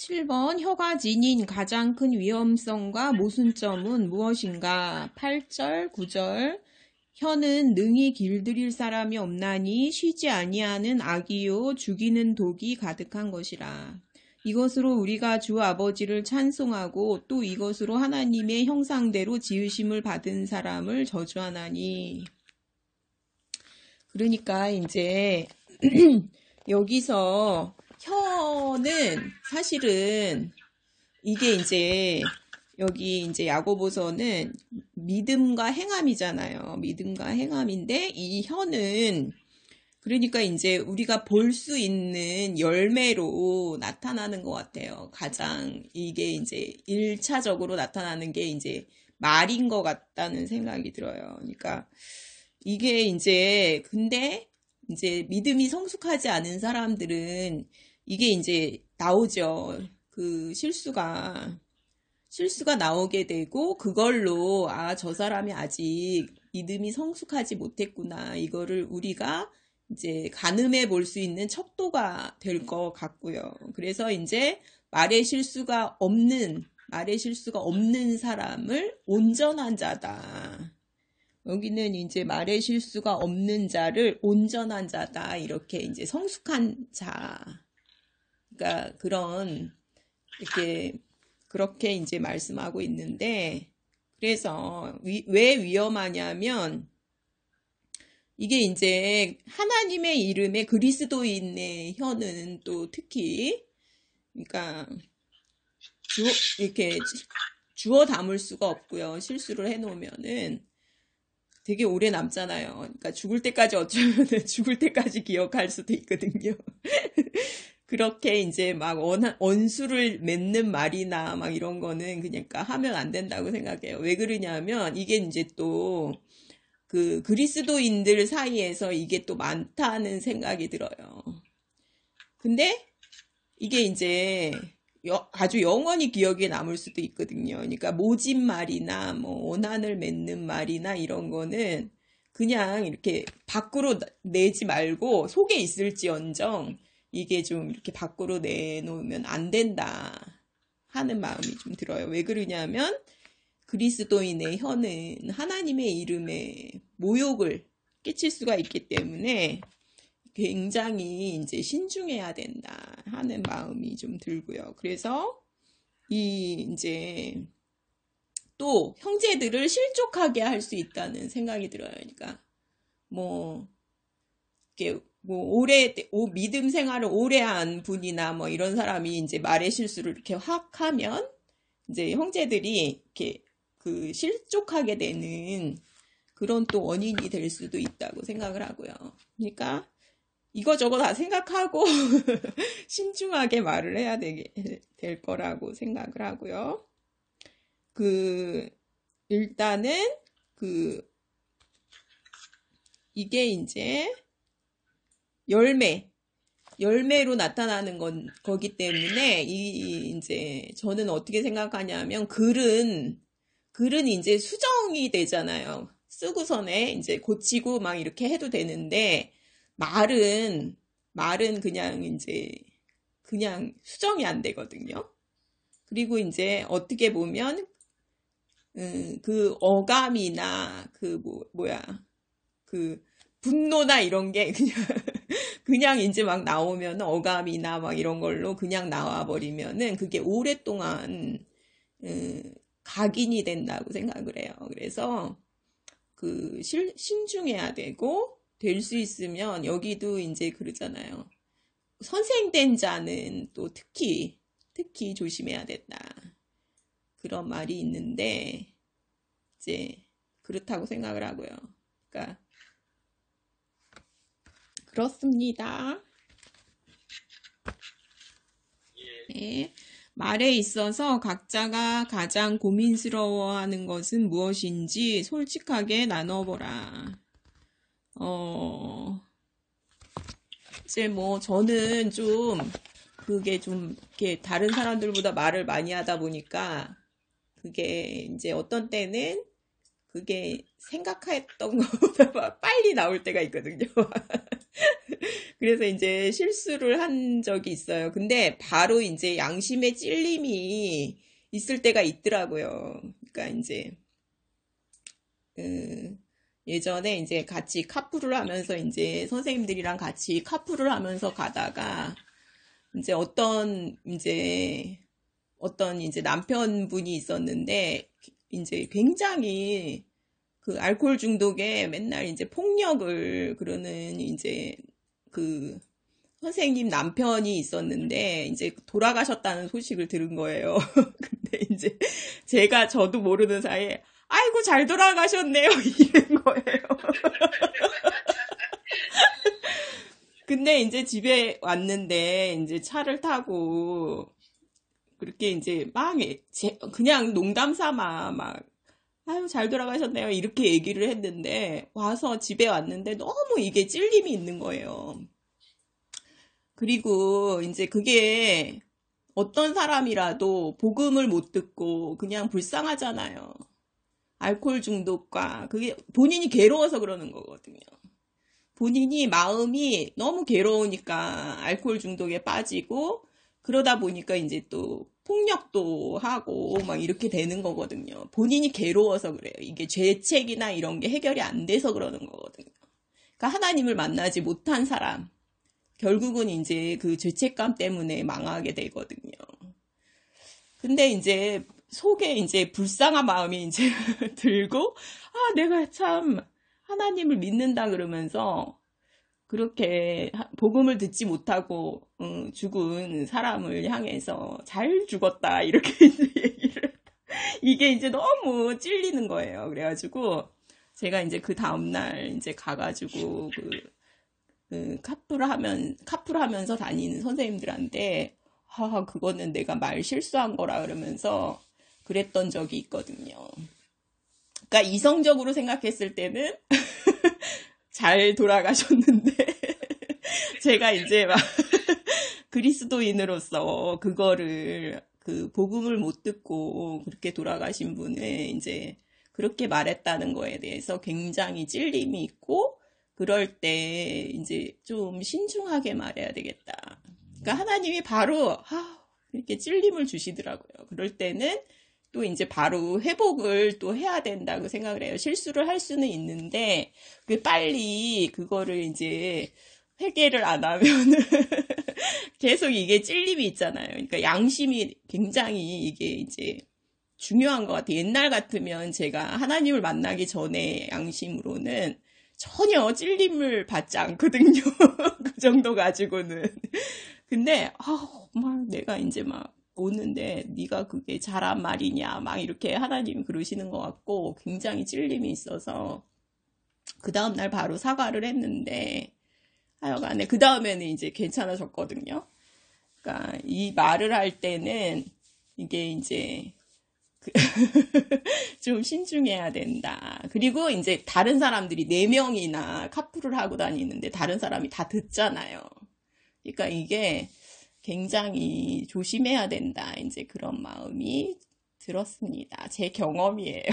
7번 혀가 지닌 가장 큰 위험성과 모순점은 무엇인가? 8절, 9절 혀는 능히 길들일 사람이 없나니 쉬지 아니하는 악이요 죽이는 독이 가득한 것이라. 이것으로 우리가 주 아버지를 찬송하고 또 이것으로 하나님의 형상대로 지으심을 받은 사람을 저주하나니. 그러니까 이제 여기서 혀는 사실은 이게 이제 여기 이제 야고보서는 믿음과 행함이잖아요. 믿음과 행함인데 이 혀는 그러니까 이제 우리가 볼 수 있는 열매로 나타나는 것 같아요. 가장 이게 이제 1차적으로 나타나는 게 이제 말인 것 같다는 생각이 들어요. 그러니까 이게 이제 근데 이제 믿음이 성숙하지 않은 사람들은 이게 이제 나오죠. 그 실수가 나오게 되고 그걸로 저 사람이 아직 믿음이 성숙하지 못했구나. 이거를 우리가 이제 가늠해 볼 수 있는 척도가 될 것 같고요. 그래서 이제 말의 실수가 없는 사람을 온전한 자다. 여기는 이제 말의 실수가 없는 자를 온전한 자다. 이렇게 이제 성숙한 자. 그러니까 그렇게 이제 말씀하고 있는데, 그래서 왜 위험하냐면, 이게 이제 하나님의 이름에 그리스도인의 혀는 또 특히, 그러니까 이렇게 주워 담을 수가 없고요. 실수를 해놓으면은 되게 오래 남잖아요. 그러니까 죽을 때까지 어쩌면 죽을 때까지 기억할 수도 있거든요. 그렇게 이제 막 원수를 맺는 말이나 막 이런 거는 그러니까 하면 안 된다고 생각해요. 왜 그러냐면 이게 이제 또 그 그리스도인들 사이에서 이게 또 많다는 생각이 들어요. 근데 이게 이제 아주 영원히 기억에 남을 수도 있거든요. 그러니까 모진 말이나 뭐 원한을 맺는 말이나 이런 거는 그냥 이렇게 밖으로 내지 말고 속에 있을지언정 이게 좀 이렇게 밖으로 내놓으면 안 된다 하는 마음이 좀 들어요. 왜 그러냐면 그리스도인의 혀는 하나님의 이름에 모욕을 끼칠 수가 있기 때문에 굉장히 이제 신중해야 된다 하는 마음이 좀 들고요. 그래서 이제 또 형제들을 실족하게 할 수 있다는 생각이 들어요. 그러니까 이렇게 믿음 생활을 오래 한 분이나 뭐 이런 사람이 이제 말의 실수를 이렇게 확 하면 이제 형제들이 이렇게 그 실족하게 되는 그런 또 원인이 될 수도 있다고 생각을 하고요. 그러니까 이거저거 다 생각하고 신중하게 말을 해야 될 거라고 생각을 하고요. 일단은 이게 이제 열매로 나타나는 거기 때문에 이제 저는 어떻게 생각하냐면 글은 이제 수정이 되잖아요. 쓰고서는 이제 고치고 막 이렇게 해도 되는데 말은 그냥 이제 그냥 수정이 안 되거든요. 그리고 이제 어떻게 보면 그 어감이나 그 분노나 이런 게 그냥 이제 막 나오면 어감이나 막 이런 걸로 그냥 나와 버리면은 그게 오랫동안 각인이 된다고 생각을 해요. 그래서 신중해야 되고 될 수 있으면 여기도 이제 그러잖아요. 선생된 자는 또 특히 조심해야 된다. 그런 말이 있는데 이제 그렇다고 생각을 하고요. 그러니까 그렇습니다. 네. 말에 있어서 각자가 가장 고민스러워하는 것은 무엇인지 솔직하게 나눠보라. 이제 저는 그게 좀 이렇게 다른 사람들보다 말을 많이 하다 보니까 그게 이제 어떤 때는 그게 생각했던 것보다 빨리 나올 때가 있거든요. 그래서 이제 실수를 한 적이 있어요. 근데 바로 이제 양심의 찔림이 있을 때가 있더라고요. 그러니까 이제, 그, 예전에 이제 같이 카풀을 하면서 이제 선생님들이랑 같이 카풀을 하면서 가다가 이제 어떤 이제 남편분이 있었는데 이제 굉장히 그 알코올 중독에 맨날 이제 폭력을 그러는 이제 그 선생님 남편이 있었는데 이제 돌아가셨다는 소식을 들은 거예요. 근데 이제 저도 모르는 사이에 아이고 잘 돌아가셨네요 이런 거예요. 근데 이제 집에 왔는데 이제 차를 타고 그렇게 이제 막 그냥 농담 삼아 막 아유 잘 돌아가셨네요 이렇게 얘기를 했는데 와서 집에 왔는데 너무 이게 찔림이 있는 거예요. 그리고 이제 그게 어떤 사람이라도 복음을 못 듣고 그냥 불쌍하잖아요. 알코올 중독과 그게 본인이 괴로워서 그러는 거거든요. 본인이 마음이 너무 괴로우니까 알코올 중독에 빠지고 그러다 보니까 이제 또 폭력도 하고 막 이렇게 되는 거거든요. 본인이 괴로워서 그래요. 이게 죄책이나 이런 게 해결이 안 돼서 그러는 거거든요. 그러니까 하나님을 만나지 못한 사람, 결국은 이제 그 죄책감 때문에 망하게 되거든요. 근데 이제 속에 이제 불쌍한 마음이 이제 들고, 아, 내가 참 하나님을 믿는다 그러면서 그렇게 복음을 듣지 못하고 죽은 사람을 향해서 잘 죽었다 이렇게 이제 얘기를 이게 이제 너무 찔리는 거예요. 그래가지고 제가 이제 그 다음날 이제 가가지고 카풀 하면서 다니는 선생님들한테 그거는 내가 말 실수한 거라 그러면서 그랬던 적이 있거든요. 그러니까 이성적으로 생각했을 때는 잘 돌아가셨는데 제가 이제 막 그리스도인으로서 그거를 그 복음을 못 듣고 그렇게 돌아가신 분을 이제 그렇게 말했다는 거에 대해서 굉장히 찔림이 있고 그럴 때 이제 좀 신중하게 말해야 되겠다. 그러니까 하나님이 바로 이렇게 찔림을 주시더라고요. 그럴 때는 또 이제 바로 회복을 또 해야 된다고 생각을 해요. 실수를 할 수는 있는데 빨리 그거를 이제 회개를 안 하면은 계속 이게 찔림이 있잖아요. 그러니까 양심이 굉장히 이게 이제 중요한 것 같아요. 옛날 같으면 제가 하나님을 만나기 전에 양심으로는 전혀 찔림을 받지 않거든요. 그 정도 가지고는. 근데 막 내가 이제 막 오는데 네가 그게 잘한 말이냐 막 이렇게 하나님이 그러시는 것 같고 굉장히 찔림이 있어서 그 다음날 바로 사과를 했는데 하여간에 그 다음에는 이제 괜찮아졌거든요. 그러니까 이 말을 할 때는 이게 이제 좀 신중해야 된다. 그리고 이제 다른 사람들이 4명이나 카풀을 하고 다니는데 다른 사람이 다 듣잖아요. 그러니까 이게 굉장히 조심해야 된다. 이제 그런 마음이 들었습니다. 제 경험이에요.